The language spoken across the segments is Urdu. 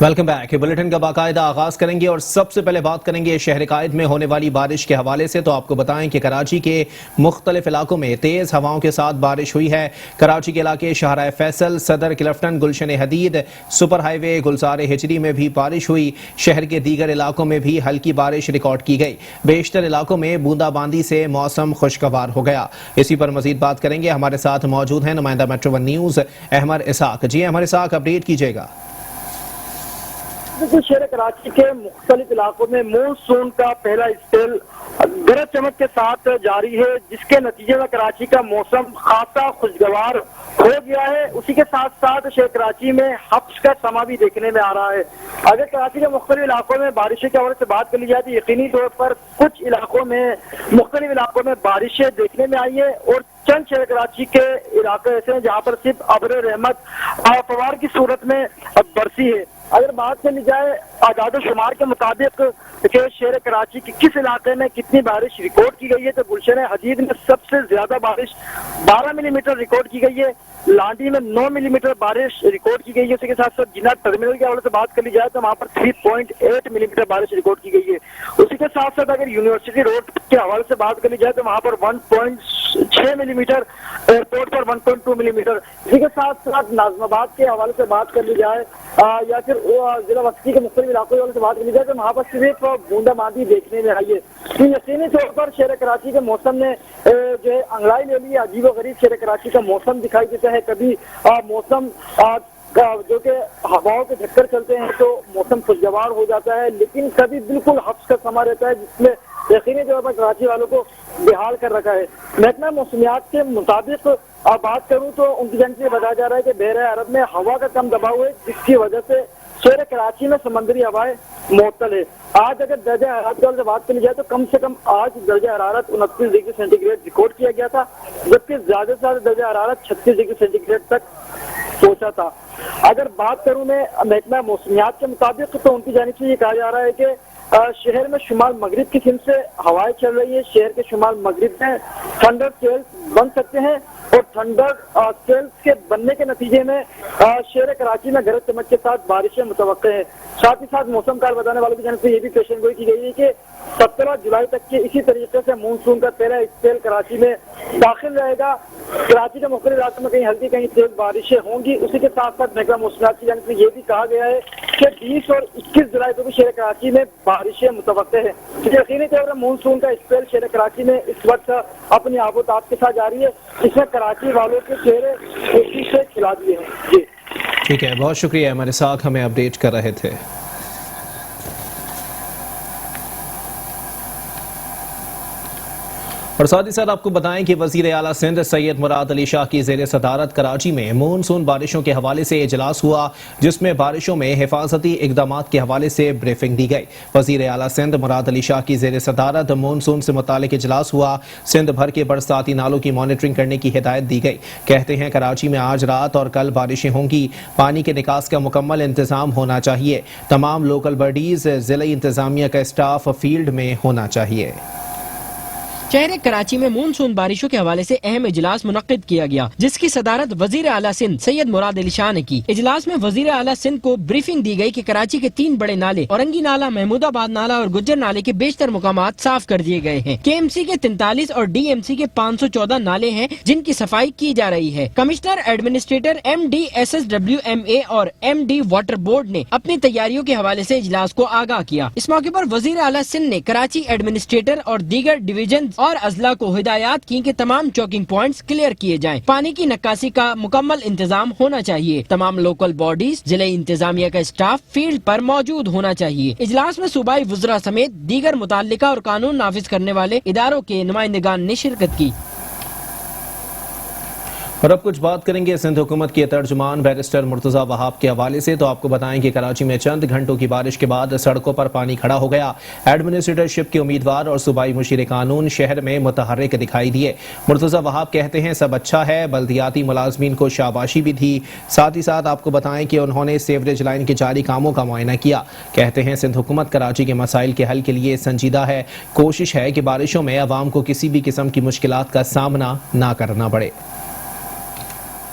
Welcome back. بلیٹن کا باقاعدہ آغاز کریں گے اور سب سے پہلے بات کریں گے شہر قائد میں ہونے والی بارش کے حوالے سے۔ تو آپ کو بتائیں کہ کراچی کے مختلف علاقوں میں تیز ہواؤں کے ساتھ بارش ہوئی ہے۔ کراچی کے علاقے شاہراہ فیصل، صدر کلفٹن، گلشن حدید، سپر ہائی وے، گلزار ہجری میں بھی بارش ہوئی۔ شہر کے دیگر علاقوں میں بھی ہلکی بارش ریکارڈ کی گئی۔ بیشتر علاقوں میں بوندا باندی سے موسم خوشگوار ہو گیا۔ اسی پر مزید بات کریں گے، ہمارے ساتھ موجود ہیں نمائندہ میٹرو ون نیوز احمد اسحاق۔ جی احمد اسحاق، اپڈیٹ کیجیے گا۔ شہر کراچی کے مختلف علاقوں میں مونسون کا پہلا اسپیل گرج چمک کے ساتھ جاری ہے، جس کے نتیجے میں کراچی کا موسم خاصا خوشگوار ہو گیا ہے۔ اسی کے ساتھ ساتھ شہر کراچی میں حبس کا سما بھی دیکھنے میں آ رہا ہے۔ اگر کراچی کے مختلف علاقوں میں بارشوں کے حوالے سے بات کر لی جائے تو یقینی طور پر کچھ علاقوں میں مختلف علاقوں میں بارشیں دیکھنے میں آئی ہے، اور چند شہر کراچی کے علاقے ایسے ہیں جہاں پر صرف ابر رحمت فوار کی صورت میں برسی ہے۔ اگر بات کر لی جائے اعداد و شمار کے مطابق کہ شہر کراچی کے کس علاقے میں کتنی بارش ریکارڈ کی گئی ہے، تو گلشن حدید میں سب سے زیادہ بارش 12 ملی میٹر ریکارڈ کی گئی ہے، لانڈی میں 9 ملی میٹر بارش ریکارڈ کی گئی ہے۔ اسی کے ساتھ ساتھ جناح ٹرمینل کے حوالے سے بات کر لی جائے تو وہاں پر 3.8 ملی میٹر بارش ریکارڈ کی گئی ہے۔ اسی کے ساتھ ساتھ اگر یونیورسٹی روڈ کے حوالے سے بات کر لی جائے تو وہاں پر 1.6 ملی میٹر، ایئرپورٹ پر 1.2 ملی میٹر۔ اسی کے ساتھ ساتھ ناظم آباد کے حوالے سے بات کر لی جائے یا پھر ضلع وسطی کے مختلف علاقوں کے حوالے سے بات کر لی جائے تو وہاں پر صرف بوندا باندی دیکھنے میں آئی ہے۔ یقینی طور پر شہر کراچی کے موسم نے جو ہے انگڑائی لے لی ہے۔ عجیب و غریب شہر کراچی کا موسم دکھائی دیتا ہے۔ کبھی موسم جو کہ ہواؤں کے جھکر چلتے ہیں تو موسم خوشگوار ہو جاتا ہے، لیکن کبھی بالکل حبس کا سما رہتا ہے، جس میں یقینی طور پر کراچی والوں کو بحال کر رکھا ہے۔ محکمہ موسمیات کے مطابق بات کروں تو ان کی جانب سے بتایا جا رہا ہے کہ بحیرہ عرب میں ہوا کا کم دباؤ ہے، جس کی وجہ سے شہر کراچی میں سمندری ہوائیں معطل ہے۔ آج اگر درجہ حرارت کی بات کری جائے تو کم سے کم آج درجہ حرارت 29 ڈگری سینٹی گریڈ ریکارڈ کیا گیا تھا، جبکہ زیادہ سے زیادہ درجہ حرارت 36 ڈگری سینٹی گریڈ تک پہنچا تھا۔ اگر بات کروں میں محکمہ موسمیات کے مطابق تو ان کی جانب سے یہ کہا جا رہا ہے کہ شہر میں شمال مغرب کی سمت سے ہوائیں چل رہی ہے۔ شہر کے شمال مغرب میں تھنڈر سیلز بن سکتے ہیں، اور تھنڈر سیلز کے بننے کے نتیجے میں شہر کراچی میں گرج چمک کے ساتھ بارشیں متوقع ہیں۔ ساتھ ہی ساتھ موسم کار بتانے والوں کی جانب سے یہ بھی پیشن گوئی کی گئی ہے کہ 17 جولائی تک کے اسی طریقے سے مونسون کا پہلا اسپیل کراچی میں داخل رہے گا۔ کراچی کے مختلف علاقوں میں کہیں ہلکی کہیں تیز بارشیں ہوں گی۔ اسی کے ساتھ ساتھ محکمہ موسمیات کی جانب سے یہ بھی کہا گیا ہے کہ 20 اور 21 جولائی کو بھی شہر کراچی میں بارشیں متوقع ہیں۔ یقینی طور پر مونسون کا اسپیل شہر کراچی میں اس وقت اپنی آب و تاب کے ساتھ جاری ہے، اس میں کراچی والوں کے چہرے خوشی سے کھلا دیے ہیں۔ جی ٹھیک ہے، بہت شکریہ ہمارے ساتھ ہمیں اپڈیٹ کر رہے تھے۔ اور ساتھ ہی ساتھ آپ کو بتائیں کہ وزیر اعلیٰ سندھ سید مراد علی شاہ کی زیر صدارت کراچی میں مونسون بارشوں کے حوالے سے اجلاس ہوا، جس میں بارشوں میں حفاظتی اقدامات کے حوالے سے بریفنگ دی گئی۔ وزیر اعلیٰ سندھ مراد علی شاہ کی زیر صدارت مونسون سے متعلق اجلاس ہوا۔ سندھ بھر کے برساتی نالوں کی مانیٹرنگ کرنے کی ہدایت دی گئی۔ کہتے ہیں کراچی میں آج رات اور کل بارشیں ہوں گی، پانی کے نکاس کا مکمل انتظام ہونا چاہیے، تمام لوکل باڈیز، ضلعی انتظامیہ کا اسٹاف فیلڈ میں ہونا چاہیے۔ شہر کراچی میں مونسون بارشوں کے حوالے سے اہم اجلاس منعقد کیا گیا، جس کی صدارت وزیر اعلیٰ سندھ سید مراد علی شاہ نے کی۔ اجلاس میں وزیر اعلیٰ سندھ کو بریفنگ دی گئی کہ کراچی کے 3 بڑے نالے اورنگی نالہ، محمود آباد نالہ اور گجر نالے کے بیشتر مقامات صاف کر دیے گئے ہیں۔ کے ایم سی کے 43 اور ڈی ایم سی کے 514 نالے ہیں جن کی صفائی کی جا رہی ہے۔ Commissioner administrator M D S S W M A اور ایم ڈی واٹر بورڈ نے اپنی تیاریوں کے حوالے سے اجلاس کو آگاہ کیا۔ اس موقع پر وزیر اعلیٰ سندھ نے کراچی ایڈمنسٹریٹر اور دیگر ڈویژن اور اضلاع کو ہدایات کی کہ تمام چوکنگ پوائنٹس کلیئر کیے جائیں، پانی کی نکاسی کا مکمل انتظام ہونا چاہیے، تمام لوکل باڈیز، ضلعی انتظامیہ کا اسٹاف فیلڈ پر موجود ہونا چاہیے۔ اجلاس میں صوبائی وزراء سمیت دیگر متعلقہ اور قانون نافذ کرنے والے اداروں کے نمائندگان نے شرکت کی۔ اور اب کچھ بات کریں گے سندھ حکومت کے ترجمان بیرسٹر مرتضی وہاب کے حوالے سے۔ تو آپ کو بتائیں کہ کراچی میں چند گھنٹوں کی بارش کے بعد سڑکوں پر پانی کھڑا ہو گیا۔ ایڈمنسٹریٹرشپ کے امیدوار اور صوبائی مشیر قانون شہر میں متحرک دکھائی دیے۔ مرتضی وہاب کہتے ہیں سب اچھا ہے، بلدیاتی ملازمین کو شاباشی بھی تھی۔ ساتھ ہی ساتھ آپ کو بتائیں کہ انہوں نے سیوریج لائن کے جاری کاموں کا معائنہ کیا۔ کہتے ہیں سندھ حکومت کراچی کے مسائل کے حل کے لیے سنجیدہ ہے، کوشش ہے کہ بارشوں میں عوام کو کسی بھی قسم کی مشکلات کا سامنا نہ کرنا پڑے۔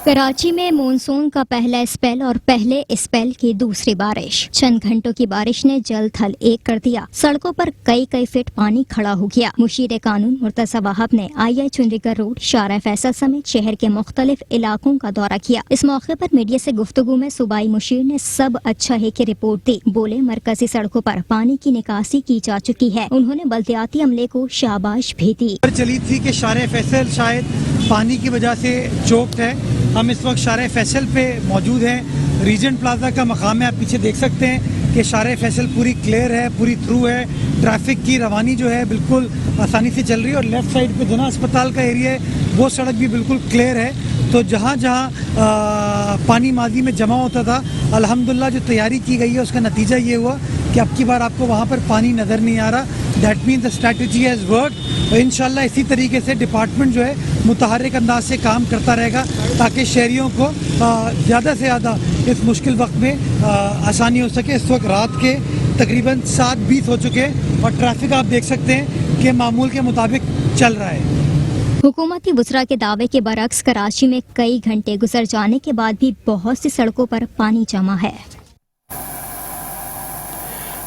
کراچی میں مونسون کا پہلا اسپیل اور پہلے اسپیل کی دوسری بارش. چند گھنٹوں کی بارش نے جل تھل ایک کر دیا. سڑکوں پر کئی فٹ پانی کھڑا ہو گیا. مشیر قانون مرتضی وہاب نے آئی چنڈی گڑھ روڈ، شارع فیصل سمیت شہر کے مختلف علاقوں کا دورہ کیا. اس موقع پر میڈیا سے گفتگو میں صوبائی مشیر نے سب اچھا ہے کی رپورٹ دی. بولے مرکزی سڑکوں پر پانی کی نکاسی کی جا چکی ہے. انہوں نے بلدیاتی عملے کو شاباش بھی دی. چلی تھی کہ شارع فیصل شاید پانی کی وجہ سے چوکڈ ہے. ہم اس وقت شارع فیصل پہ موجود ہیں. ریجنٹ پلازا کا مقام ہے، آپ پیچھے دیکھ سکتے ہیں کہ شارع فیصل پوری کلیئر ہے، پوری تھرو ہے. ٹریفک کی روانی جو ہے بالکل آسانی سے چل رہی ہے. اور لیفٹ سائڈ پہ جنا اسپتال کا ایریا ہے، وہ سڑک بھی بالکل کلیئر ہے. تو جہاں جہاں پانی ماضی میں جمع ہوتا تھا، الحمدللہ جو تیاری کی گئی ہے اس کا نتیجہ یہ ہوا کہ اب کی بار آپ کو وہاں پر پانی نظر نہیں آ رہا. That means the strategy has worked. اور انشاءاللہ اسی طریقے سے ڈپارٹمنٹ جو ہے متحرک انداز سے کام کرتا رہے گا تاکہ شہریوں کو زیادہ سے زیادہ اس مشکل وقت میں آسانی ہو سکے. اس وقت رات کے تقریباً 7:20 ہو چکے ہیں اور ٹریفک آپ دیکھ سکتے ہیں کہ معمول کے مطابق چل رہا ہے. حکومتی وزراء کے دعوے کے برعکس کراچی میں کئی گھنٹے گزر جانے کے بعد بھی بہت سی سڑکوں پر پانی جمع ہے.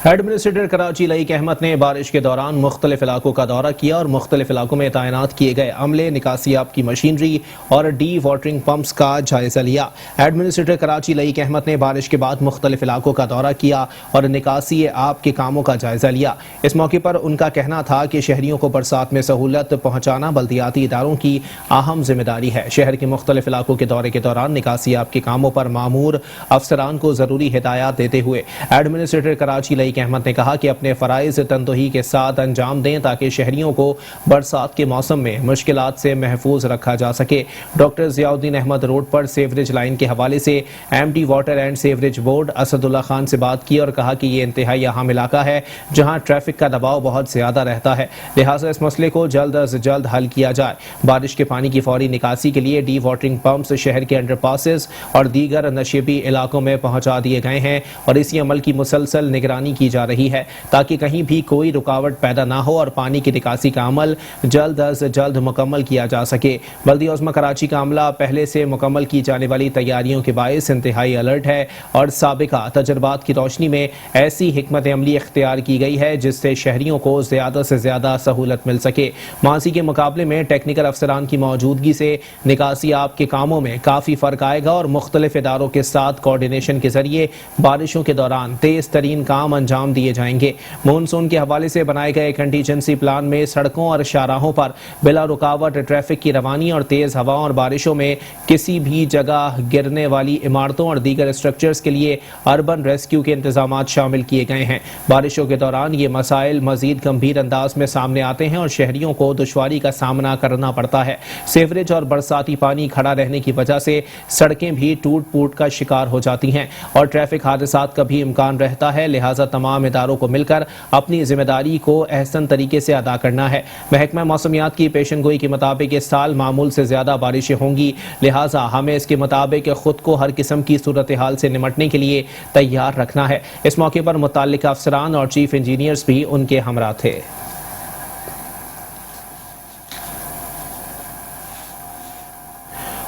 ایڈمنسٹریٹر کراچی لئیق احمد نے بارش کے دوران مختلف علاقوں کا دورہ کیا اور مختلف علاقوں میں تعینات کیے گئے عملے، نکاسیاب کی مشینری اور ڈی واٹرنگ پمپس کا جائزہ لیا. ایڈمنسٹریٹر کراچی لئیق احمد نے بارش کے بعد مختلف علاقوں کا دورہ کیا اور نکاسی آب کے کاموں کا جائزہ لیا. اس موقع پر ان کا کہنا تھا کہ شہریوں کو برسات میں سہولت پہنچانا بلدیاتی اداروں کی اہم ذمہ داری ہے. شہر کے مختلف علاقوں کے دورے کے دوران نکاسیاب کے کاموں پر مامور افسران کو ضروری ہدایات دیتے ہوئے ایڈمنسٹریٹر کراچی لئیق احمد نے کہا کہ اپنے فرائض تندہی کے ساتھ انجام دیں تاکہ شہریوں کو برسات کے موسم میں مشکلات سے محفوظ رکھا جا سکے. Doctor Ziauddin Ahmed road پر سیوریج لائن کے حوالے سے M D water and sewerage board Asadullah Khan سے بات کی اور کہا کہ یہ انتہائی اہم علاقہ ہے جہاں ٹریفک کا دباؤ بہت زیادہ رہتا ہے، لہٰذا اس مسئلے کو جلد از جلد حل کیا جائے. بارش کے پانی کی فوری نکاسی کے لیے ڈی واٹرنگ پمپس شہر کے انڈر پاسز اور دیگر نشیبی علاقوں میں پہنچا دیے گئے ہیں اور اسی عمل کی مسلسل نگرانی کی جا رہی ہے تاکہ کہیں بھی کوئی رکاوٹ پیدا نہ ہو اور پانی کی نکاسی کا عمل جلد از جلد مکمل کیا جا سکے. بلدیہ عظمی کراچی کا عملہ پہلے سے مکمل کی جانے والی تیاریوں کے باعث انتہائی الرٹ ہے اور سابقہ تجربات کی روشنی میں ایسی حکمت عملی اختیار کی گئی ہے جس سے شہریوں کو زیادہ سے زیادہ سہولت مل سکے. ماضی کے مقابلے میں ٹیکنیکل افسران کی موجودگی سے نکاسی آب کے کاموں میں کافی فرق آئے گا اور مختلف اداروں کے ساتھ کوارڈینیشن کے ذریعے بارشوں کے دوران تیز ترین کام انجام دیے جائیں گے. مونسون کے حوالے سے بنائے گئے کنٹیجنسی پلان میں سڑکوں اور شاہراہوں پر بلا رکاوٹ ٹریفک کی روانی اور تیز ہواؤں اور بارشوں میں کسی بھی جگہ گرنے والی عمارتوں اور دیگر اسٹرکچرز کے لیے اربن ریسکیو کے انتظامات شامل کیے گئے ہیں. بارشوں کے دوران یہ مسائل مزید گمبھیر انداز میں سامنے آتے ہیں اور شہریوں کو دشواری کا سامنا کرنا پڑتا ہے. سیوریج اور برساتی پانی کھڑا رہنے کی وجہ سے سڑکیں بھی ٹوٹ پوٹ کا شکار ہو جاتی ہیں اور ٹریفک حادثات کا بھی امکان رہتا ہے، لہٰذا تمام اداروں کو مل کر اپنی ذمہ داری کو احسن طریقے سے ادا کرنا ہے. محکمہ موسمیات کی پیشن گوئی کے مطابق اس سال معمول سے زیادہ بارشیں ہوں گی، لہٰذا ہمیں اس کے مطابق خود کو ہر قسم کی صورتحال سے نمٹنے کے لیے تیار رکھنا ہے. اس موقع پر متعلقہ افسران اور چیف انجینئرز بھی ان کے ہمراہ تھے.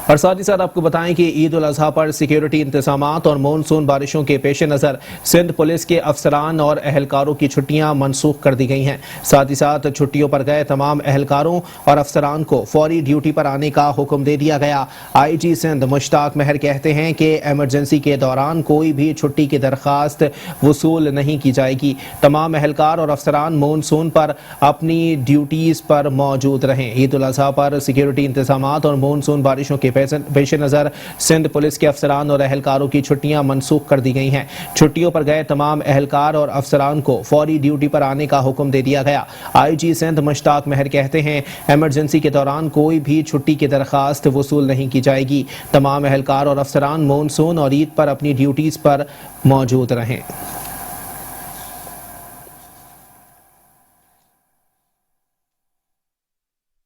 اور ساتھ ہی ساتھ آپ کو بتائیں کہ عید الاضحیٰ پر سیکیورٹی انتظامات اور مونسون بارشوں کے پیش نظر سندھ پولیس کے افسران اور اہلکاروں کی چھٹیاں منسوخ کر دی گئی ہیں. ساتھ ہی ساتھ چھٹیوں پر گئے تمام اہلکاروں اور افسران کو فوری ڈیوٹی پر آنے کا حکم دے دیا گیا. آئی جی سندھ مشتاق مہر کہتے ہیں کہ ایمرجنسی کے دوران کوئی بھی چھٹی کی درخواست وصول نہیں کی جائے گی. تمام اہلکار اور افسران مونسون پر اپنی ڈیوٹیز پر موجود رہیں. عید الاضحیٰ پر سیکیورٹی انتظامات اور مونسون بارشوں کے پیش نظر سندھ پولیس کے افسران اور اہلکاروں کی چھٹیاں منسوخ کر دی گئی ہیں. چھٹیوں پر گئے تمام اہلکار اور افسران کو فوری ڈیوٹی پر آنے کا حکم دے دیا گیا. آئی جی سندھ مشتاق مہر کہتے ہیں ایمرجنسی کے دوران کوئی بھی چھٹی کی درخواست وصول نہیں کی جائے گی. تمام اہلکار اور افسران مونسون اور عید پر اپنی ڈیوٹیز پر موجود رہیں.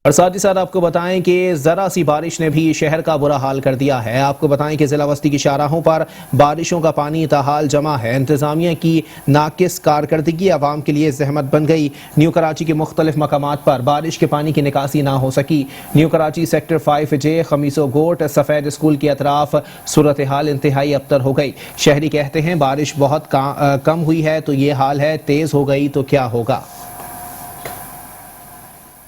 اور ساتھ ہی ساتھ آپ کو بتائیں کہ ذرا سی بارش نے بھی شہر کا برا حال کر دیا ہے. آپ کو بتائیں کہ ضلع وسطی کی شاہراہوں پر بارشوں کا پانی تاحال جمع ہے. انتظامیہ کی ناقص کارکردگی عوام کے لیے زحمت بن گئی. نیو کراچی کے مختلف مقامات پر بارش کے پانی کی نکاسی نہ ہو سکی. نیو کراچی سیکٹر 5J خمیسو گوٹ سفید اسکول کے اطراف صورتحال انتہائی ابتر ہو گئی. شہری کہتے ہیں بارش بہت کم ہوئی ہے تو یہ حال ہے, تیز ہو گئی تو کیا ہوگا.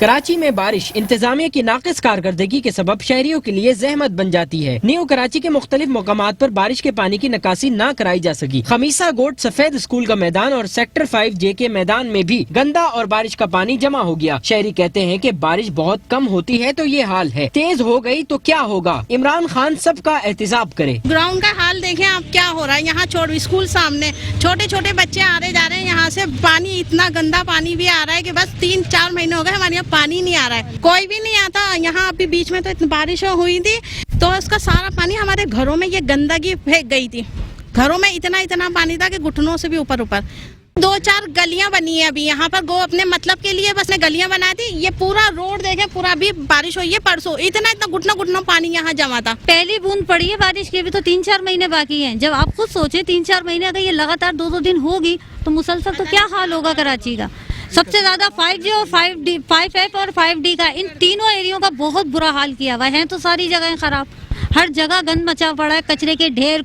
کراچی میں بارش انتظامیہ کی ناقص کارکردگی کے سبب شہریوں کے لیے زحمت بن جاتی ہے. نیو کراچی کے مختلف مقامات پر بارش کے پانی کی نکاسی نہ کرائی جا سکی. خمیسہ گوٹ سفید اسکول کا میدان اور سیکٹر 5J کے میدان میں بھی گندا اور بارش کا پانی جمع ہو گیا. شہری کہتے ہیں کہ بارش بہت کم ہوتی ہے تو یہ حال ہے, تیز ہو گئی تو کیا ہوگا. عمران خان سب کا احتساب کرے. گراؤنڈ کا حال دیکھیں آپ کیا ہو رہا ہے. یہاں اسکول سامنے چھوٹے چھوٹے بچے آ رہے جا رہے ہیں. یہاں سے پانی اتنا گندا پانی بھی آ رہا ہے کہ بس 3-4 مہینے ہو گئے ہمارے یہاں پانی نہیں آ رہا ہے. کوئی بھی نہیں آتا. یہاں ابھی بیچ میں تو اتنی بارش ہوئی تھی تو اس کا سارا پانی ہمارے گھروں میں یہ گندگی پھینک گئی تھی. گھروں میں اتنا پانی تھا کہ گھٹنوں سے بھی اوپر 2-4 گلیاں بنی ہیں ابھی یہاں پر. گو اپنے مطلب کے لیے بس نے گلیاں بنا دی. یہ پورا روڈ دیکھیں, پورا بھی بارش ہوئی ہے پرسوں, اتنا گھٹنا پانی یہاں جمع تھا. پہلی بوند پڑی ہے بارش کی, ابھی تو 3-4 مہینے باقی ہیں. جب آپ خود سوچیں 3-4 مہینے اگر یہ لگاتار 2 دن ہوگی تو مسلسل تو کیا حال ہوگا کراچی کا. سب سے زیادہ 5J اور 5F اور 5D کا, ان تینوں ایریوں کا بہت برا حال کیا ہوا ہے. تو ساری جگہیں خراب, ہر جگہ گند مچا پڑا ہے, کچرے کے ڈھیر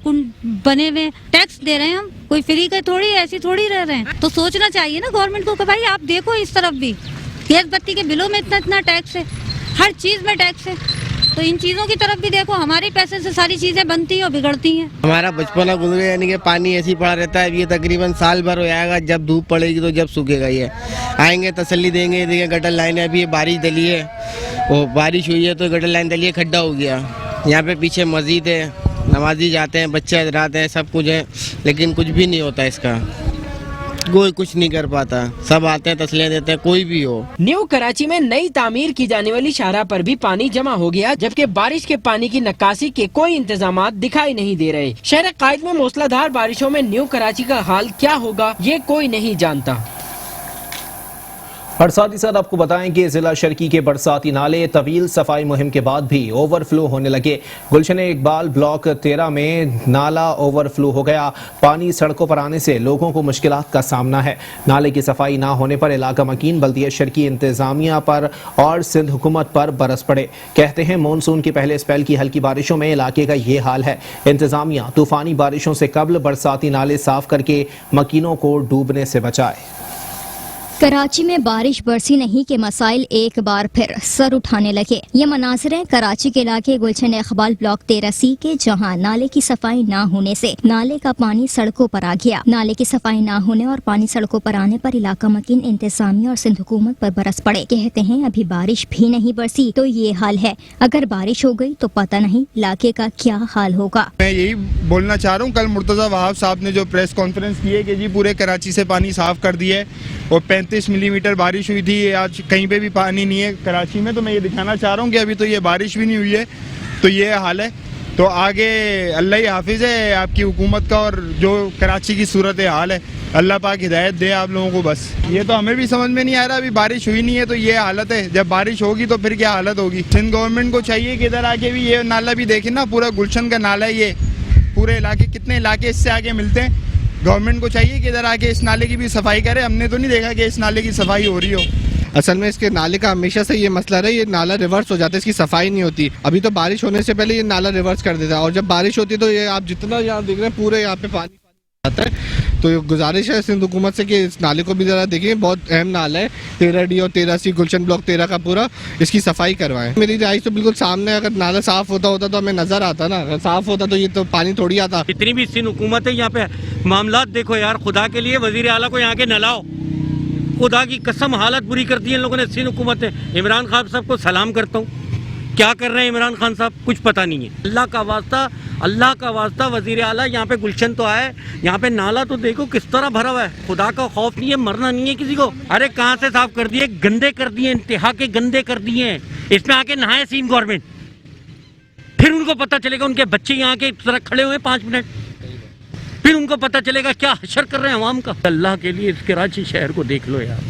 بنے ہوئے. ٹیکس دے رہے ہیں ہم, کوئی فری کا تھوڑی ایسی تھوڑی رہ رہے ہیں. تو سوچنا چاہیے نا گورنمنٹ کو کہ بھائی آپ دیکھو اس طرف بھی, گیس بتی کے بلوں میں اتنا ٹیکس ہے, ہر چیز میں ٹیکس ہے. تو ان چیزوں کی طرف بھی دیکھو, ہمارے پیسے سے ساری چیزیں بنتی ہیں اور بگڑتی ہیں. ہمارا بچپنا گزر گیا, یعنی کہ پانی ایسے ہی پڑا رہتا ہے. اب یہ تقریباً سال بھر ہو جائے گا, جب دھوپ پڑے گی تو جب سوکھے گا. یہ آئیں گے تسلی دیں گے. دیکھیں گٹر لائن ہے, ابھی یہ بارش ڈلی ہے, وہ بارش ہوئی ہے تو گٹر لائن ڈلی ہے, کھڈا ہو گیا. یہاں پہ پیچھے مسجد ہے, نمازی جاتے ہیں, بچے حضرات ہیں, سب کچھ ہے, لیکن کچھ بھی نہیں ہوتا اس کا. کوئی کچھ نہیں کر پاتا. سب آتے ہیں تسلیاں دیتے ہیں, کوئی بھی ہو. نیو کراچی میں نئی تعمیر کی جانے والی شاہراہ پر بھی پانی جمع ہو گیا, جبکہ بارش کے پانی کی نکاسی کے کوئی انتظامات دکھائی نہیں دے رہے. شہر قائد میں موسلا دھار بارشوں میں نیو کراچی کا حال کیا ہوگا یہ کوئی نہیں جانتا. اور ساتھ ہی ساتھ آپ کو بتائیں کہ ضلع شرکی کے برساتی نالے طویل صفائی مہم کے بعد بھی اوور فلو ہونے لگے. گلشن اقبال بلاک 13 میں نالا اوور فلو ہو گیا. پانی سڑکوں پر آنے سے لوگوں کو مشکلات کا سامنا ہے. نالے کی صفائی نہ ہونے پر علاقہ مکین بلدیہ شرکی انتظامیہ پر اور سندھ حکومت پر برس پڑے. کہتے ہیں مونسون کے پہلے اسپیل کی ہلکی بارشوں میں علاقے کا یہ حال ہے. انتظامیہ طوفانی بارشوں سے قبل برساتی نالے صاف کر کے مکینوں کو ڈوبنے سے بچائے. کراچی میں بارش برسی نہیں کے مسائل ایک بار پھر سر اٹھانے لگے. یہ مناظر ہیں کراچی کے علاقے گلشن اقبال بلاک 13C کے, جہاں نالے کی صفائی نہ ہونے سے نالے کا پانی سڑکوں پر آ گیا. نالے کی صفائی نہ ہونے اور پانی سڑکوں پر آنے پر علاقہ مکین انتظامیہ اور سندھ حکومت پر برس پڑے. کہتے ہیں ابھی بارش بھی نہیں برسی تو یہ حال ہے, اگر بارش ہو گئی تو پتہ نہیں علاقے کا کیا حال ہوگا. میں یہی بولنا چاہ رہا ہوں, کل مرتضی وہاب صاحب نے جو پریس کانفرنس کی ہے کہ جی پورے کراچی سے پانی صاف کر دیا ہے اور 35 ملی میٹر بارش ہوئی تھی. آج کہیں پہ بھی پانی نہیں ہے کراچی میں. تو میں یہ دکھانا چاہ رہا ہوں کہ ابھی تو یہ بارش بھی نہیں ہوئی ہے, تو یہ حال ہے. تو آگے اللہ ہی حافظ ہے آپ کی حکومت کا, اور جو کراچی کی صورت حال ہے اللہ پاک ہدایت دے آپ لوگوں کو. بس یہ تو ہمیں بھی سمجھ میں نہیں آ رہا, ابھی بارش ہوئی نہیں ہے تو یہ حالت ہے. جب بارش ہوگی تو پھر کیا حالت ہوگی. سندھ گورنمنٹ کو چاہیے کہ ادھر آ کے بھی یہ نالا بھی دیکھیں نا, پورا گلشن کا نالا ہے یہ. پورے علاقے کتنے علاقے اس سے آگے ملتے ہیں. گورنمنٹ کو چاہیے کہ ادھر آ کے اس نالے کی بھی صفائی کرے. ہم نے تو نہیں دیکھا کہ اس نالے کی صفائی ہو رہی ہو. اصل میں اس کے نالے کا ہمیشہ سے یہ مسئلہ رہا, یہ نالا ریورس ہو جاتا ہے, اس کی صفائی نہیں ہوتی. ابھی تو بارش ہونے سے پہلے یہ نالا ریورس کر دیتا ہے, اور جب بارش ہوتی ہے تو یہ آپ جتنا یہاں دیکھ رہے ہیں پورے یہاں پہ پانی آتا ہے. تو گزارش ہے سندھ حکومت سے کہ اس نالے کو بھی ذرا دیکھیں, بہت اہم نالا ہے 13D اور 13C گلشن بلاک 13 کا پورا, اس کی صفائی کروائیں. میری رہائش تو بالکل سامنے, اگر نالا صاف ہوتا تو ہمیں نظر آتا نا, اگر صاف ہوتا تو یہ تو پانی تھوڑی آتا. اتنی بھی سندھ حکومت ہے یہاں پہ معاملات دیکھو یار, خدا کے لیے وزیر اعلیٰ کو یہاں کے نہ لاؤ. خدا کی قسم حالت بری کر دی ہے ان لوگوں نے سندھ حکومت نے. عمران خان صاحب کو سلام کرتا ہوں, کیا کر رہے ہیں عمران خان صاحب کچھ پتہ نہیں ہے. اللہ کا واسطہ وزیر اعلیٰ یہاں پہ گلشن تو آئے, یہاں پہ نالا تو دیکھو کس طرح بھرا ہوا ہے. خدا کا خوف نہیں ہے, مرنا نہیں ہے کسی کو. ارے کہاں سے صاف کر دیے, گندے کر دیے, انتہا کے گندے کر دیے. اس میں آ کے نہائے سندھ گورنمنٹ, پھر ان کو پتہ چلے گا. ان کے بچے یہاں کے طرح کھڑے ہوئے 5 منٹ, پھر ان کو پتہ چلے گا کیا حشر کر رہے ہیں عوام کا. اللہ کے لیے اس کراچی شہر کو دیکھ لو یار.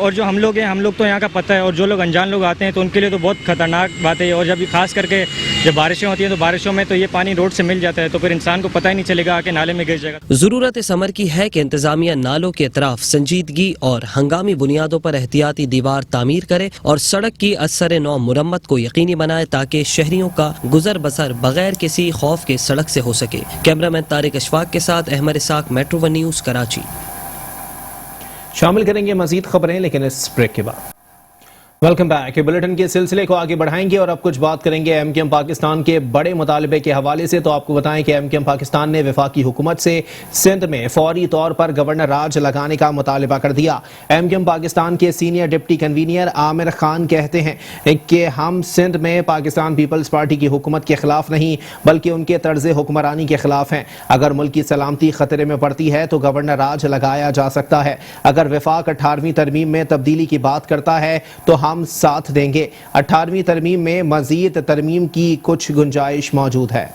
اور جو ہم لوگ ہیں ہم لوگ تو یہاں کا پتہ ہے, اور جو لوگ انجان لوگ آتے ہیں تو ان کے لیے تو بہت خطرناک بات ہے. اور جب خاص کر کے جب بارشیں ہوتی ہیں تو بارشوں میں تو یہ پانی روڈ سے مل جاتا ہے, تو پھر انسان کو پتہ ہی نہیں چلے گا کہ نالے میں گر جائے گا. ضرورت اس امر کی ہے کہ انتظامیہ نالوں کے اطراف سنجیدگی اور ہنگامی بنیادوں پر احتیاطی دیوار تعمیر کرے اور سڑک کی اثر نو مرمت کو یقینی بنائے تاکہ شہریوں کا گزر بسر بغیر کسی خوف کے سڑک سے ہو سکے. کیمرہ مین طارق اشفاق کے ساتھ احمد اسحاق, میٹرو ون نیوز, کراچی. شامل کریں گے مزید خبریں لیکن اس بریک کے بعد. Welcome back. بلیٹن کے سلسلے کو آگے بڑھائیں گے اور اب کچھ بات کریں گے ایم کیو ایم پاکستان کے بڑے مطالبے کے حوالے سے. تو آپ کو بتائیں کہ ایم کیو ایم پاکستان نے وفاقی حکومت سے سندھ میں فوری طور پر گورنر راج لگانے کا مطالبہ کر دیا. ایم کیو ایم پاکستان کے senior deputy convener Aamir Khan کہتے ہیں کہ ہم سندھ میں پاکستان پیپلز پارٹی کی حکومت کے خلاف نہیں بلکہ ان کے طرز حکمرانی کے خلاف ہیں. اگر ملک کی سلامتی خطرے میں پڑتی ہے تو گورنر راج لگایا جا سکتا ہے. اگر وفاق 18ویں ترمیم میں تبدیلی کی بات کرتا ہے تو ہم ساتھ دیں گے. 18ویں ترمیم میں مزید ترمیم کی کچھ گنجائش موجود ہے.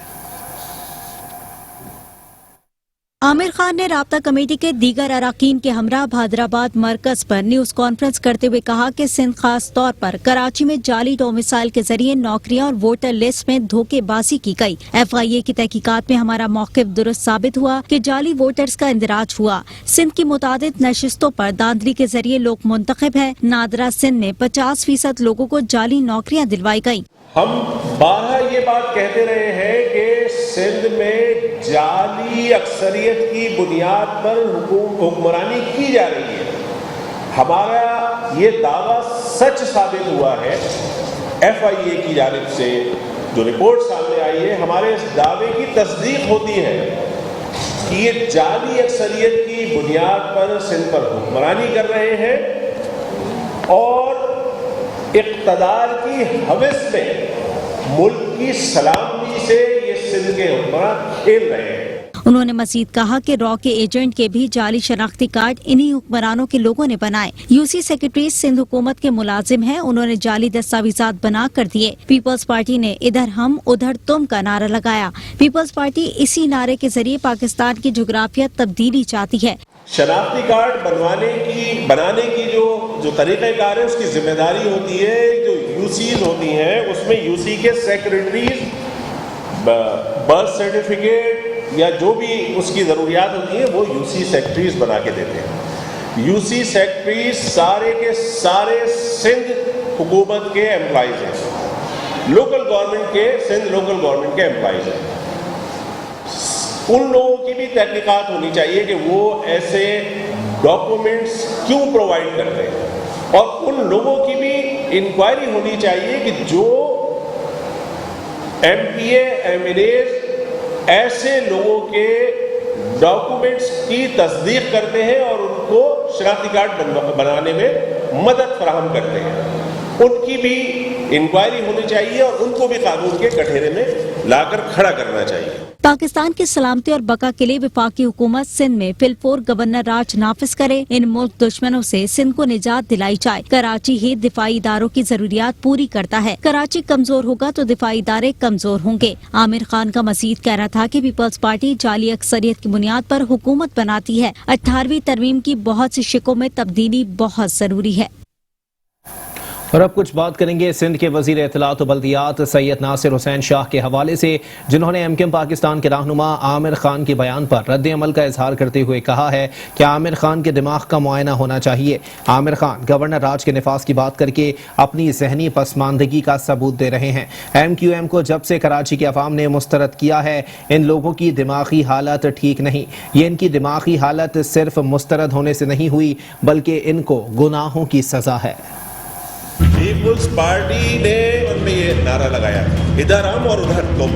عامر خان نے رابطہ کمیٹی کے دیگر اراکین کے ہمراہ حیدرآباد مرکز پر نیوز کانفرنس کرتے ہوئے کہا کہ سندھ خاص طور پر کراچی میں جعلی ڈومیسائل کے ذریعے نوکریاں اور ووٹر لسٹ میں دھوکے بازی کی گئی. ایف آئی اے کی تحقیقات میں ہمارا موقف درست ثابت ہوا کہ جعلی ووٹرز کا اندراج ہوا. سندھ کی متعدد نشستوں پر داندلی کے ذریعے لوگ منتخب ہیں. نادرا سندھ میں 50% لوگوں کو جعلی نوکریاں دلوائی گئیں. ہم بارہا یہ بات کہتے رہے ہیں کہ سندھ میں جعلی اکثریت کی بنیاد پر حکمرانی کی جا رہی ہے. ہمارا یہ دعویٰ سچ ثابت ہوا ہے. ایف آئی اے کی جانب سے جو رپورٹ سامنے آئی ہے ہمارے اس دعوے کی تصدیق ہوتی ہے کہ یہ جعلی اکثریت کی بنیاد پر سندھ پر حکمرانی کر رہے ہیں اور اقتدار کی ہوس میں ملک کی سلامتی سے یہ سندھ کے حکمران کھیل رہے ہیں. انہوں نے مزید کہا کہ را کے ایجنٹ کے بھی جعلی شناختی کارڈ انہی حکمرانوں کے لوگوں نے بنائے. یو سی سیکرٹری سندھ حکومت کے ملازم ہیں. انہوں نے جعلی دستاویزات بنا کر دیے. پیپلز پارٹی نے ادھر ہم ادھر تم کا نعرہ لگایا. پیپلز پارٹی اسی نعرے کے ذریعے پاکستان کی جغرافیہ تبدیلی چاہتی ہے. شناختی کارڈ بنانے کی جو طریقہ کار ہے اس کی ذمہ داری ہوتی ہے. جو یو سیز ہوتی ہیں اس میں یو سی کے سیکرٹریز برتھ سرٹیفکیٹ یا جو بھی اس کی ضروریات ہوتی ہیں وہ یو سی سیکرٹریز بنا کے دیتے ہیں. یو سی سیکرٹریز سارے کے سارے سندھ حکومت کے امپلائیز ہیں. لوکل گورنمنٹ کے سندھ لوکل گورنمنٹ کے امپلائیز ہیں. ان لوگوں کی بھی تحقیقات ہونی چاہیے کہ وہ ایسے ڈاکومنٹس کیوں پرووائڈ کرتے ہیں اور ان لوگوں کی بھی انکوائری ہونی چاہیے کہ جو MPA MNAs ایسے لوگوں کے ڈاکومنٹس کی تصدیق کرتے ہیں اور ان کو شناختی کارڈ بنانے میں مدد فراہم کرتے ہیں. ان کی بھی انکوائری ہونی چاہیے اور ان کو بھی قانون کے کٹہرے میں لا کر کھڑا کرنا چاہیے. پاکستان کی سلامتی اور بقا کے لیے وفاقی حکومت سندھ میں فلفور گورنر راج نافذ کرے. ان ملک دشمنوں سے سندھ کو نجات دلائی جائے. کراچی ہی دفاعی اداروں کی ضروریات پوری کرتا ہے. کراچی کمزور ہوگا تو دفاعی ادارے کمزور ہوں گے. عامر خان کا مزید کہنا تھا کہ پیپلز پارٹی جعلی اکثریت کی بنیاد پر حکومت بناتی ہے. 18ویں ترمیم کی بہت سی شقوں میں تبدیلی بہت ضروری ہے. اور اب کچھ بات کریں گے سندھ کے وزیر اطلاعات و بلدیات سید ناصر حسین شاہ کے حوالے سے, جنہوں نے ایم کیو ایم پاکستان کے رہنما عامر خان کے بیان پر رد عمل کا اظہار کرتے ہوئے کہا ہے کہ عامر خان کے دماغ کا معائنہ ہونا چاہیے. عامر خان گورنر راج کے نفاذ کی بات کر کے اپنی ذہنی پسماندگی کا ثبوت دے رہے ہیں. ایم کیو ایم کو جب سے کراچی کے عوام نے مسترد کیا ہے ان لوگوں کی دماغی حالت ٹھیک نہیں. یہ ان کی دماغی حالت صرف مسترد ہونے سے نہیں ہوئی بلکہ ان کو گناہوں کی سزا ہے. پیپلز پارٹی نے ان میں یہ نعرہ لگایا ادھر ہم اور ادھر تم.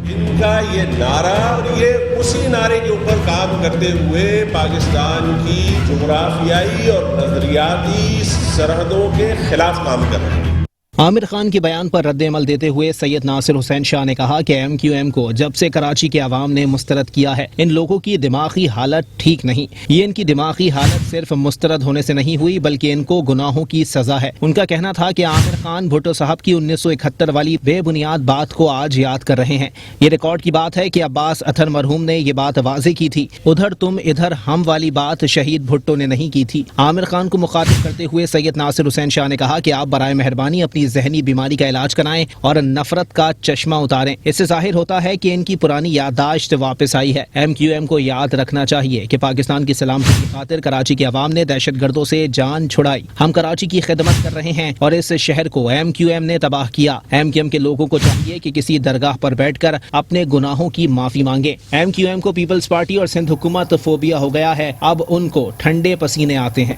ان کا یہ نعرہ اور یہ اسی نعرے کے اوپر کام کرتے ہوئے پاکستان کی جغرافیائی اور نظریاتی سرحدوں کے خلاف کام کر رہے ہیں. عامر خان کے بیان پر رد عمل دیتے ہوئے سید ناصر حسین شاہ نے کہا کہ ایم کیو ایم کو جب سے کراچی کے عوام نے مسترد کیا ہے ان لوگوں کی دماغی حالت ٹھیک نہیں. یہ ان کی دماغی حالت صرف مسترد ہونے سے نہیں ہوئی بلکہ ان کو گناہوں کی سزا ہے. ان کا کہنا تھا کہ عامر خان بھٹو صاحب کی 1971 والی بے بنیاد بات کو آج یاد کر رہے ہیں. یہ ریکارڈ کی بات ہے کہ عباس اطہر مرحوم نے یہ بات واضح کی تھی. ادھر تم ادھر ہم والی بات شہید بھٹو نے نہیں کی تھی. عامر خان کو مخاطب کرتے ہوئے سید ناصر حسین شاہ نے کہا کہ آپ برائے مہربانی اپنی ذہنی بیماری کا علاج کرائیں اور نفرت کا چشمہ اتاریں. اس سے ظاہر ہوتا ہے کہ ان کی پرانی یادداشت واپس آئی ہے. ایم کیو ایم کو یاد رکھنا چاہیے کہ پاکستان کی سلامتی کی خاطر کراچی کے عوام نے دہشت گردوں سے جان چھڑائی. ہم کراچی کی خدمت کر رہے ہیں اور اس شہر کو ایم کیو ایم نے تباہ کیا. ایم کیو ایم کے لوگوں کو چاہیے کہ کسی درگاہ پر بیٹھ کر اپنے گناہوں کی معافی مانگے. ایم کیو ایم کو پیپلز پارٹی اور سندھ حکومت فوبیا ہو گیا ہے. اب ان کو ٹھنڈے پسینے آتے ہیں.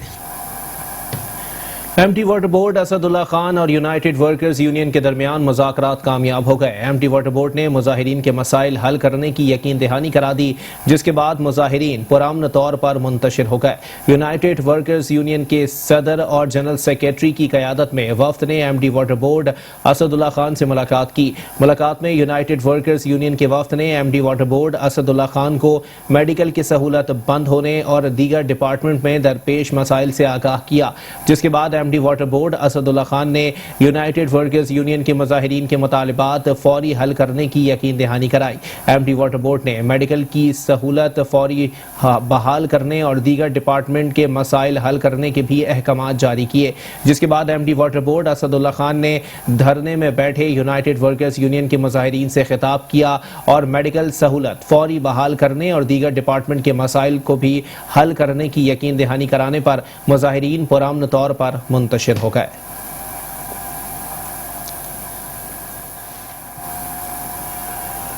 M T water board Asadullah Khan اور یونائٹڈ ورکرز یونین کے درمیان مذاکرات کامیاب ہو گئے. ایم ٹی واٹر بورڈ نے مظاہرین کے مسائل حل کرنے کی یقین دہانی کرا دی جس کے بعد مظاہرین پرامن طور پر منتشر ہو گئے. یونائٹڈ ورکرز یونین کے صدر اور جنرل سیکریٹری کی قیادت میں وفد نے M T water board Asadullah Khan سے ملاقات کی. ملاقات میں یونائٹڈ ورکرز یونین کے وفد نے M T water board Asadullah Khan کو میڈیکل کی سہولت بند ہونے اور دیگر ڈپارٹمنٹ میں درپیش مسائل سے آگاہ کیا جس کے بعد M T water board Asadullah Khan نے یونائٹڈ ورکرز یونین کے مظاہرین کے مطالبات فوری حل کرنے کی یقین دہانی کرائی. ایم ٹی واٹر بورڈ نے میڈیکل کی سہولت فوری بحال کرنے اور دیگر ڈپارٹمنٹ کے مسائل حل کرنے کے بھی احکامات جاری کیے جس کے بعد M T water board Asadullah Khan نے دھرنے میں بیٹھے یونائٹڈ ورکرز یونین کے مظاہرین سے خطاب کیا اور میڈیکل سہولت فوری بحال کرنے اور دیگر ڈپارٹمنٹ کے مسائل کو بھی حل کرنے کی یقین دہانی کرانے پر مظاہرین پرامن طور پر منتشر ہو گئے.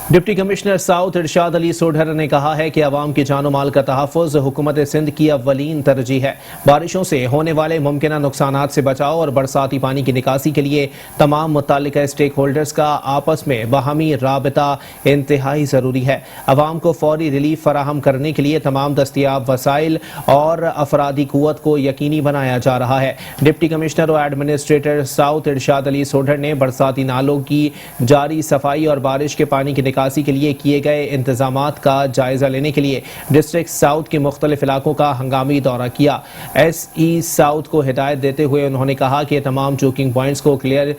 Deputy commissioner south Irshad Ali سوڈھر نے کہا ہے کہ عوام کی جان و مال کا تحفظ حکومت سندھ کی اولین ترجیح ہے. بارشوں سے ہونے والے ممکنہ نقصانات سے بچاؤ اور برساتی پانی کی نکاسی کے لیے تمام متعلقہ اسٹیک ہولڈرز کا آپس میں باہمی رابطہ انتہائی ضروری ہے. عوام کو فوری ریلیف فراہم کرنے کے لیے تمام دستیاب وسائل اور افرادی قوت کو یقینی بنایا جا رہا ہے. ڈپٹی کمشنر و ایڈمنسٹریٹر ساؤتھ ارشاد علی سوڈھر نے برساتی نالوں کی جاری صفائی اور بارش کے پانی کی نکاسی کے لیے کیے گئے انتظامات کا جائزہ لینے کے لیے ڈسٹرکٹ ساؤتھ کے مختلف علاقوں کا ہنگامی دورہ کیا. ایس ای ساؤتھ کو ہدایت دیتے ہوئے انہوں نے کہا کہ تمام چوکنگ پوائنٹس کو کلیئر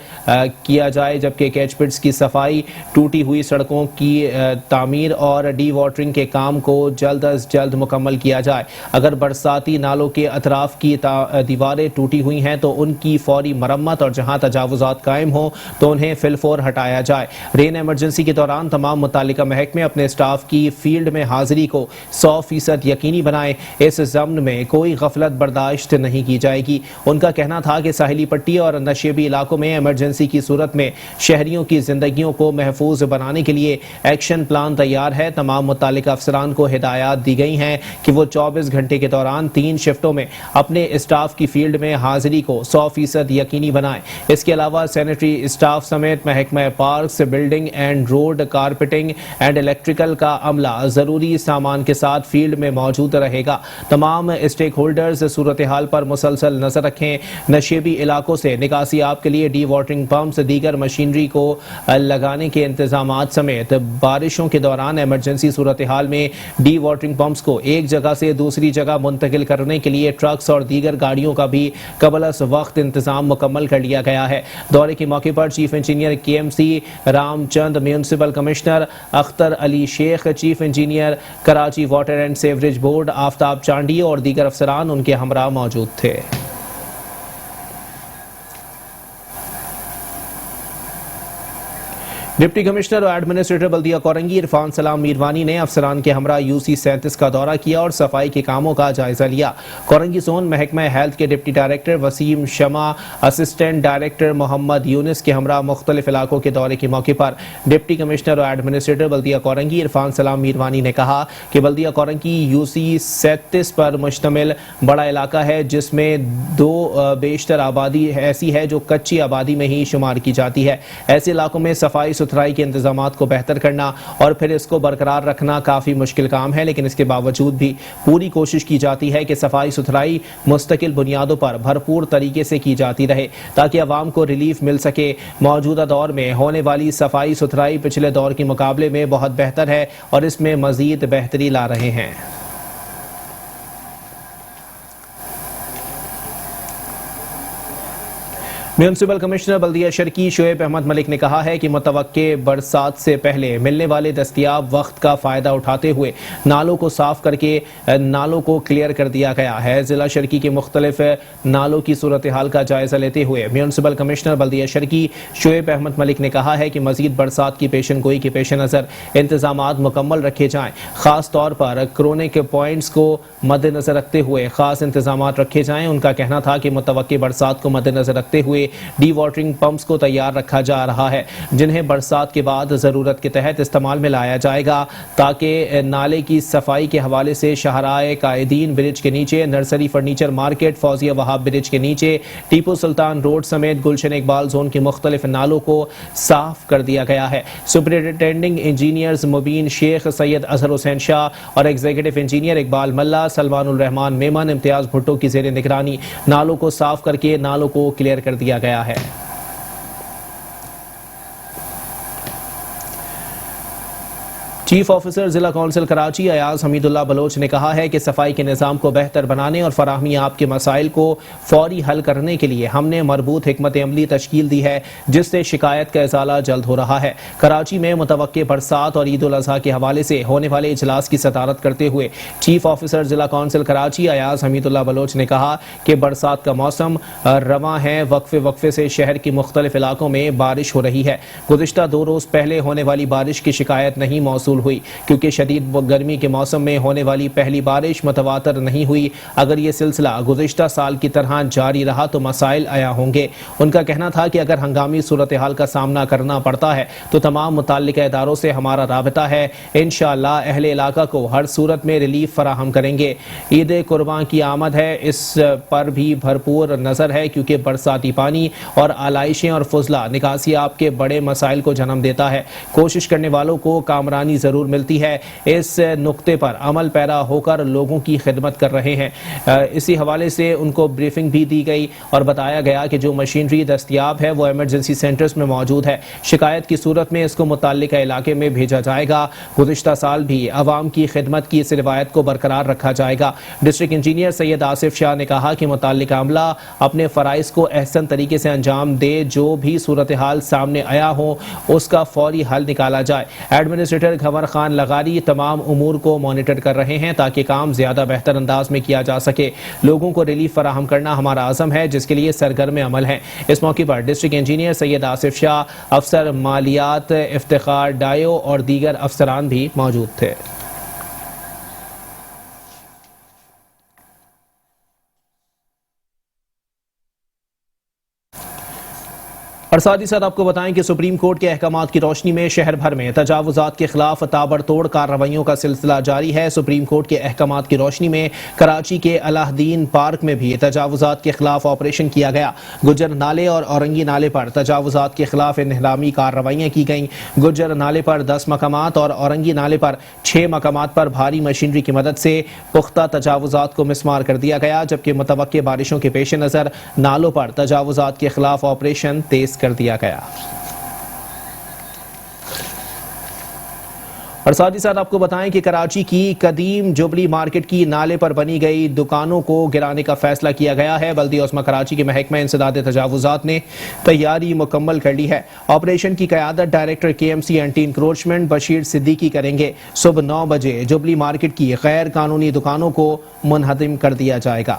کیا جائے جبکہ کیچ پٹس کی صفائی، ٹوٹی ہوئی سڑکوں کی تعمیر اور ڈی واٹرنگ کے کام کو جلد از جلد مکمل کیا جائے. اگر برساتی نالوں کے اطراف کی دیواریں ٹوٹی ہوئی ہیں تو ان کی فوری مرمت اور جہاں تجاوزات قائم ہوں تو انہیں فی الفور ہٹایا جائے. رین ایمرجنسی کے دوران تمام متعلقہ محکمے اپنے اسٹاف کی فیلڈ میں حاضری کو 100% یقینی بنائیں. اس ضمن میں کوئی غفلت برداشت نہیں کی جائے گی. ان کا کہنا تھا کہ ساحلی پٹی اور نشیبی علاقوں میں ایمرجنسی کی صورت میں شہریوں کی زندگیوں کو محفوظ بنانے کے لیے ایکشن پلان تیار ہے. تمام متعلقہ افسران کو ہدایات دی گئی ہیں کہ وہ 24 گھنٹے کے دوران 3 شفٹوں میں اپنے اسٹاف کی فیلڈ میں حاضری کو 100% یقینی بنائیں. اس کے علاوہ سینیٹری اسٹاف سمیت محکمہ parks, building and road, carpeting and electrical کا عملہ ضروری سامان کے ساتھ فیلڈ میں موجود رہے گا. تمام اسٹیک ہولڈرز صورتحال پر مسلسل نظر رکھیں. نشیبی علاقوں سے نکاسی آب کے لیے ڈی واٹرنگ پمپس، دیگر مشینری کو لگانے کے انتظامات سمیت بارشوں کے دوران ایمرجنسی صورتحال میں ڈی واٹرنگ پمپس کو ایک جگہ سے دوسری جگہ منتقل کرنے کے لیے ٹرکس اور دیگر گاڑیوں کا بھی قبل از وقت انتظام مکمل کر لیا گیا ہے. دورے کے موقع پر chief engineer K M C Ram Chand, municipal commissioner Akhtar Ali Shaikh, chief engineer Karachi water and sewerage board Aftab Chandi اور دیگر افسران ان کے ہمراہ موجود تھے. ڈپٹی کمشنر اور ایڈمنسٹریٹر بلدیہ کورنگی عرفان سلام میروانی نے افسران کے ہمراہ UC 37 کا دورہ کیا اور صفائی کے کاموں کا جائزہ لیا. کورنگی زون محکمہ ہیلتھ کے ڈپٹی ڈائریکٹر وسیم شمع، اسسٹنٹ ڈائریکٹر محمد یونس کے ہمراہ مختلف علاقوں کے دورے کے موقع پر ڈپٹی کمشنر اور ایڈمنسٹریٹر بلدیہ کورنگی عرفان سلام میروانی نے کہا کہ بلدیہ کورنگی UC 37 پر مشتمل بڑا علاقہ ہے جس میں 2 بیشتر آبادی ایسی ہے جو کچی آبادی میں ہی شمار کی جاتی ہے. ایسے علاقوں میں صفائی ستھرائی کے انتظامات کو بہتر کرنا اور پھر اس کو برقرار رکھنا کافی مشکل کام ہے، لیکن اس کے باوجود بھی پوری کوشش کی جاتی ہے کہ صفائی ستھرائی مستقل بنیادوں پر بھرپور طریقے سے کی جاتی رہے تاکہ عوام کو ریلیف مل سکے۔ موجودہ دور میں ہونے والی صفائی ستھرائی پچھلے دور کے مقابلے میں بہت بہتر ہے اور اس میں مزید بہتری لا رہے ہیں۔ میونسپل کمشنر بلدیہ شرکی شعیب احمد ملک نے کہا ہے کہ متوقع برسات سے پہلے ملنے والے دستیاب وقت کا فائدہ اٹھاتے ہوئے نالوں کو صاف کر کے نالوں کو کلیئر کر دیا گیا ہے۔ ضلع شرکی کے مختلف نالوں کی صورتحال کا جائزہ لیتے ہوئے میونسپل کمشنر بلدیہ شرکی شعیب احمد ملک نے کہا ہے کہ مزید برسات کی پیشن گوئی کے پیش نظر انتظامات مکمل رکھے جائیں، خاص طور پر کرونک پوائنٹس کو مد نظر رکھتے ہوئے خاص انتظامات رکھے جائیں۔ ان کا کہنا تھا کہ متوقع برسات کو مد نظر رکھتے ہوئے ڈی واٹرنگ پمپس کو تیار رکھا جا رہا ہے جنہیں برسات کے بعد ضرورت کے تحت استعمال میں لایا جائے گا تاکہ نالے کی صفائی کے حوالے سے شاہراہ قائدین برج کے نیچے، نرسری فرنیچر مارکیٹ، فوزیہ وہاب برج کے نیچے، ٹیپو سلطان روڈ سمیت گلشن اقبال زون کے مختلف نالوں کو صاف کر دیا گیا ہے۔ سپرنٹینڈنگ انجینئرز مبین شیخ، سید اظہر حسین شاہ اور ایگزیکٹو انجینئر اقبال ملا، سلمان الرحمان میمن، امتیاز بھٹو کی زیر نگرانی نالوں کو صاف کر کے نالوں کو کلیئر کر دیا گیا ہے۔ چیف آفیسر ضلع کونسل کراچی ایاز حمید اللہ بلوچ نے کہا ہے کہ صفائی کے نظام کو بہتر بنانے اور فراہمی آب کے مسائل کو فوری حل کرنے کے لیے ہم نے مربوط حکمت عملی تشکیل دی ہے جس سے شکایت کا ازالہ جلد ہو رہا ہے۔ کراچی میں متوقع برسات اور عید الاضحیٰ کے حوالے سے ہونے والے اجلاس کی صدارت کرتے ہوئے چیف آفیسر ضلع کونسل کراچی ایاز حمید اللہ بلوچ نے کہا کہ برسات کا موسم رواں ہے، وقفے سے شہر کے مختلف علاقوں میں بارش ہو رہی ہے۔ گزشتہ 2 روز پہلے ہونے والی بارش کی شکایت نہیں موصول ہوئی کیونکہ شدید گرمی کے موسم میں ہونے والی پہلی بارش متواتر نہیں ہوئی۔ اگر یہ سلسلہ گزشتہ سال کی طرح جاری رہا تو مسائل آیا ہوں گے۔ ان کا کہنا تھا کہ اگر ہنگامی صورتحال کا سامنا کرنا پڑتا ہے تو تمام متعلقہ اداروں سے ہمارا رابطہ ہے، انشاءاللہ اہل علاقہ کو ہر صورت میں ریلیف فراہم کریں گے۔ عید قربان کی آمد ہے، اس پر بھی بھرپور نظر ہے کیونکہ برساتی پانی اور آلائشیں اور فضلہ نکاسی آب کے بڑے مسائل کو جنم دیتا ہے۔ کوشش کرنے والوں کو کامرانی ضرور ملتی ہے، اس نقطے پر عمل پیرا ہو کر لوگوں کی خدمت کر رہے ہیں۔ اسی حوالے سے ان کو بریفنگ بھی دی گئی اور بتایا گیا کہ جو مشینری دستیاب ہے وہ ایمرجنسی سینٹرز میں موجود ہے، شکایت کی صورت میں اس کو متعلقہ علاقے میں بھیجا جائے گا۔ گزشتہ سال بھی عوام کی خدمت کی اس روایت کو برقرار رکھا جائے گا۔ ڈسٹرکٹ انجینئر سید آصف شاہ نے کہا کہ متعلقہ عملہ اپنے فرائض کو احسن طریقے سے انجام دے، جو بھی صورتحال سامنے آیا ہو اس کا فوری حل نکالا جائے۔ ایڈمنسٹریٹر گھور خان لغاری تمام امور کو مانیٹر کر رہے ہیں تاکہ کام زیادہ بہتر انداز میں کیا جا سکے۔ لوگوں کو ریلیف فراہم کرنا ہمارا عزم ہے جس کے لیے سرگرم عمل ہیں۔ اس موقع پر ڈسٹرکٹ انجینئر سید آصف شاہ، افسر مالیات افتخار ڈائیو اور دیگر افسران بھی موجود تھے۔ اور ساتھ ہی ساتھ آپ کو بتائیں کہ سپریم کورٹ کے احکامات کی روشنی میں شہر بھر میں تجاوزات کے خلاف تابڑ توڑ کارروائیوں کا سلسلہ جاری ہے۔ سپریم کورٹ کے احکامات کی روشنی میں کراچی کے الہ دین پارک میں بھی تجاوزات کے خلاف آپریشن کیا گیا۔ گجر نالے اور اورنگی نالے پر تجاوزات کے خلاف انہدامی کارروائیاں کی گئیں۔ گجر نالے پر 10 مقامات اور اورنگی نالے پر 6 مقامات پر بھاری مشینری کی مدد سے پختہ تجاوزات کو مسمار کر دیا گیا، جبکہ متوقع بارشوں کے پیش نظر نالوں پر تجاوزات کے خلاف آپریشن تیز کر دیا گیا۔ اور ساتھ ہی ساتھ آپ کو بتائیں کہ کراچی کی قدیم جبلی مارکیٹ کی نالے پر بنی گئی دکانوں کو گرانے کا فیصلہ کیا گیا ہے۔ بلدیہ عظمی کراچی کے محکمہ انسداد تجاوزات نے تیاری مکمل کر لی ہے۔ آپریشن کی قیادت ڈائریکٹر کے M C anti encroachment Bashir Siddiqui کریں گے۔ صبح 9 بجے جبلی مارکیٹ کی غیر قانونی دکانوں کو منہدم کر دیا جائے گا۔